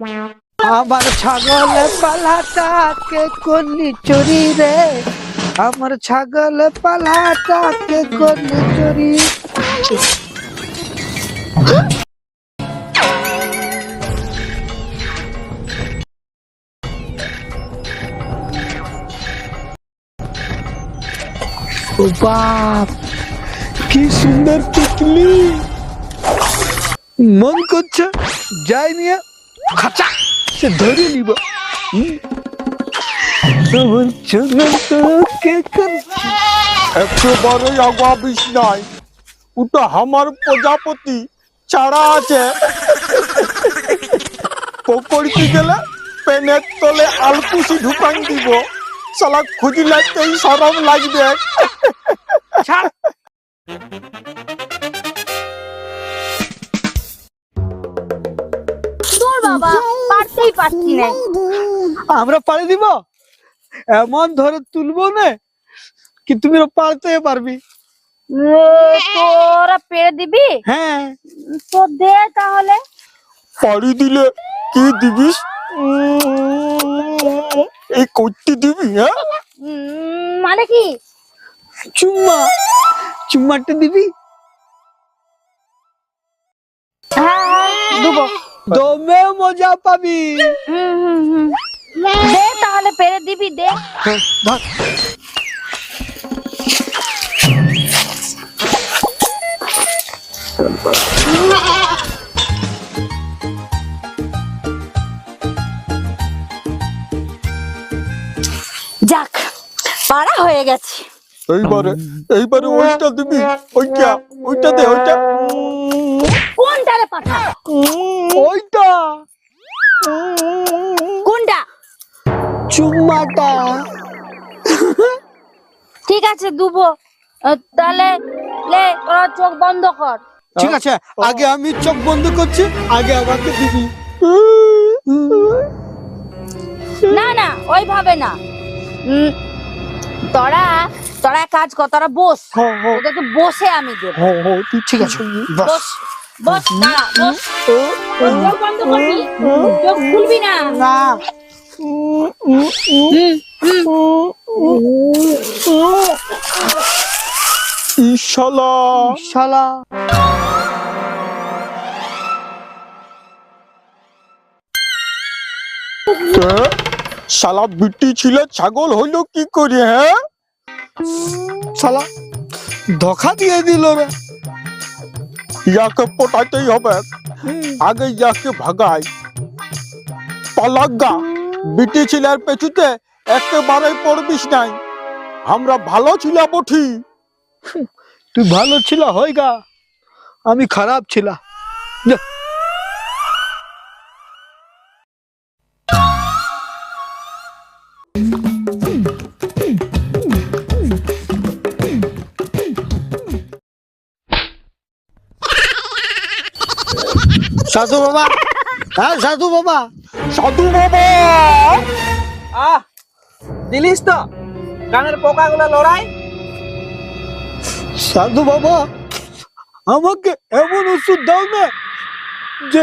আমার ছাগল পালাটাকে করলি চুরি রে, আমার ছাগল পালাটাকে করলি চুরি। ও বাপ, কি সুন্দর তিতলি! মন করছে যাই নিয়ে খাঁচা সে ধরে নিব। একেবারে আগাবিস নাই, ওটা আমার প্রজাপতি ছাড়া আছে। পকড়তে গেলে পেনের তলে আলকুশি ঢুকান দিব, শালা খুঁজলাতেই শরম লাগবে। তোর বাবা পারতেই পারছি না। আমরা পাড়ে দিব, এমন ধরে তুলবো না কি তুমি পারতে পারবি। তোরা পেরে দিবি? হ্যাঁ, তো দে তাহলে। পাড়ি দিলে কি দিবিস? এই করতে দিবি? হ্যাঁ, মানে কি? চুম্মা, চুম্মাটা দিবি? হ্যাঁ দেবো। দমে মজা পাবি। দে তাহলে পেরে দিবি, দে। ধর। যাক, পারা হয়ে গেছে। এইবারে এইবারে ওইটা দিবি, ওইটা দে, ওইটা। কোনটারে পাঠা? ওইটা কোনটা? চুম্মাটা। ঠিক আছে দুবো। তাহলে লে, তোরা চোখ বন্ধ কর। ঠিক আছে, আগে আমি চোখ বন্ধ করছি, আগে আমাকে দিবি। না না, ওইভাবে না। তোরা তোরা কাজ কর, তোরা বস। ওদেরকে বসে আমি দেব। ঠিক আছে, বস বস, দাঁড়া, বস। চোখ বন্ধ করবি, চোখ খুলবি না। না। ইশালা শালা শালা বিটি ছিল, ছাগল হইলো কি করে? হ্যাঁ, শালা ধোকা দিয়ে দিল রে। ইয়াকে পটাইতেই হবে, আগে ইয়াকে ভাগাই। পালাগা, বিটি ছিলার পেছুতে একেবারে পড়বিস নাই। আমরা ভালো ছিলা বঠি। তুই ভালো ছিল হয়গা, আমি খারাপ ছিলা। যা। সাধু বাবা, হ্যাঁ সাধু বাবা। সাধু বাবা, দিলিস তো কানের পোকাগুলো লড়াই। সাধু বাবা, আমাকে এমন ওষুধ দাও না যে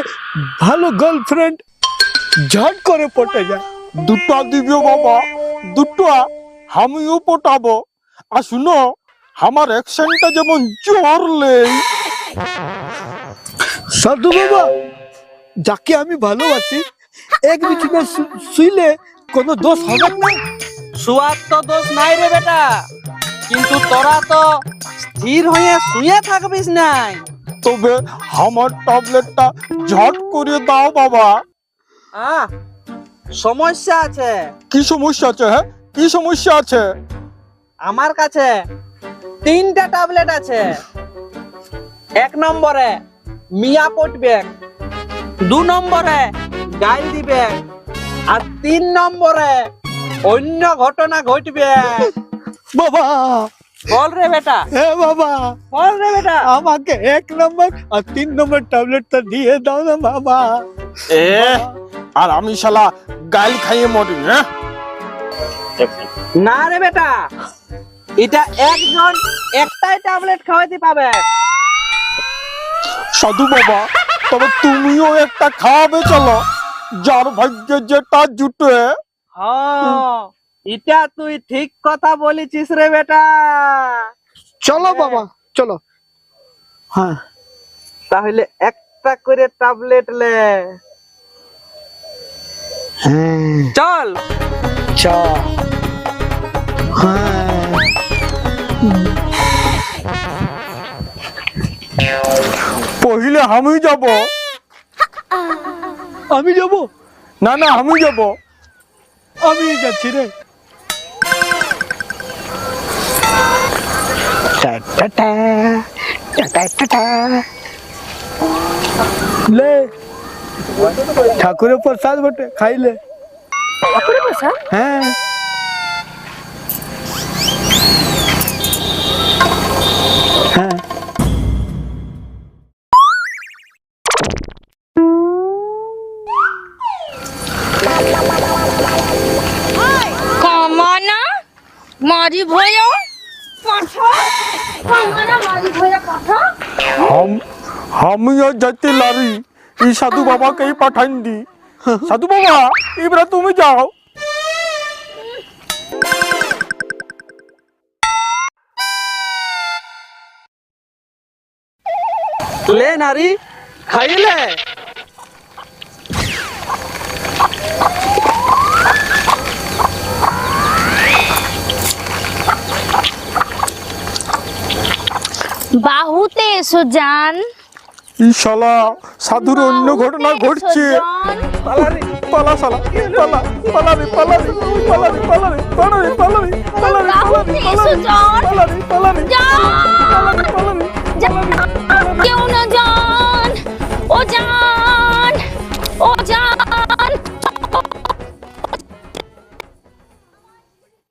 ভালো গার্লফ্রেন্ড ঝট করে পটে যায়। দুটা দিবে বাবা, দুটা আমিও পটাবো। আর শুনো, আমার অ্যাকশনটা যেমন জোরলেই। সাধু বাবা, যাকে আমি ভালোবাসি এক বিছানা শুইলে কোনো দোষ হবে না? শুয়ার তো দোষ নাই রে বেটা, কিন্তু তোরা তো স্থির হয়ে শুয়ে থাকবিস নাই। তবে আমার ট্যাবলেটটা ঝট করে দাও বাবা। সমস্যা আছে। কি সমস্যা আছে? হ্যাঁ, কি সমস্যা আছে? আমার কাছে 3টা ট্যাবলেট আছে। 1 নম্বরে মিয়া পটবে, 2 নম্বরে গাইল দিবে, আর 3 নম্বরে অন্য ঘটনা ঘটবে। বাবা, বল রে বেটা, হে বাবা, বল রে বেটা। আমাকে 1 নম্বর আর 3 নম্বর ট্যাবলেটটা দিয়ে দাও না বাবা। আর আমি শালা গাইল খাইয়ে মরি? হ্যাঁ, না রে বেটা, এটা একজন একটাই ট্যাবলেট খাওয়াইতে পাবে। সাধু বাবা, তবে তুমিও একটা খাওয়াবে, চলো। যার ভাগ্যে যেটা জুটে। হ্যাঁ এটা তুই ঠিক কথা বলেছিস রে বেটা। চলো বাবা চলো। হ্যাঁ তাহলে একটা করে ট্যাবলেট লে। হ্যাঁ চল। চ হ্যাঁ পহিলে আমি যাব। আমি যাব। না না আমি যাব। আমি যাচ্ছি রে। টা টা টা, টা টা টা টা। ले ঠাকুরের প্রসাদ বটে, খাইলে। ঠাকুরের প্রসাদ? হ্যাঁ হ্যাঁ কামানা মারি ভয়া পাঠা, কামানা মারি ভয়া পাঠা। আমিও যেতে লারি এই সাধু বাবাকেই পাঠান দি। সাধু বাবা এবার তুমি যাও। ले नारी खाइले। বাহুতে এসো জান, এই শালা সাধুর অন্য ঘটনা ঘটছে। পালা রে পালা শালা পালা পালা রে পালা রে পালা রে পালা রে পালা রে পালা রে পালা রে বাহুতে এসো জান, পালা রে পালা রে পালা রে। কেউ না জান, ও জান, ও জান।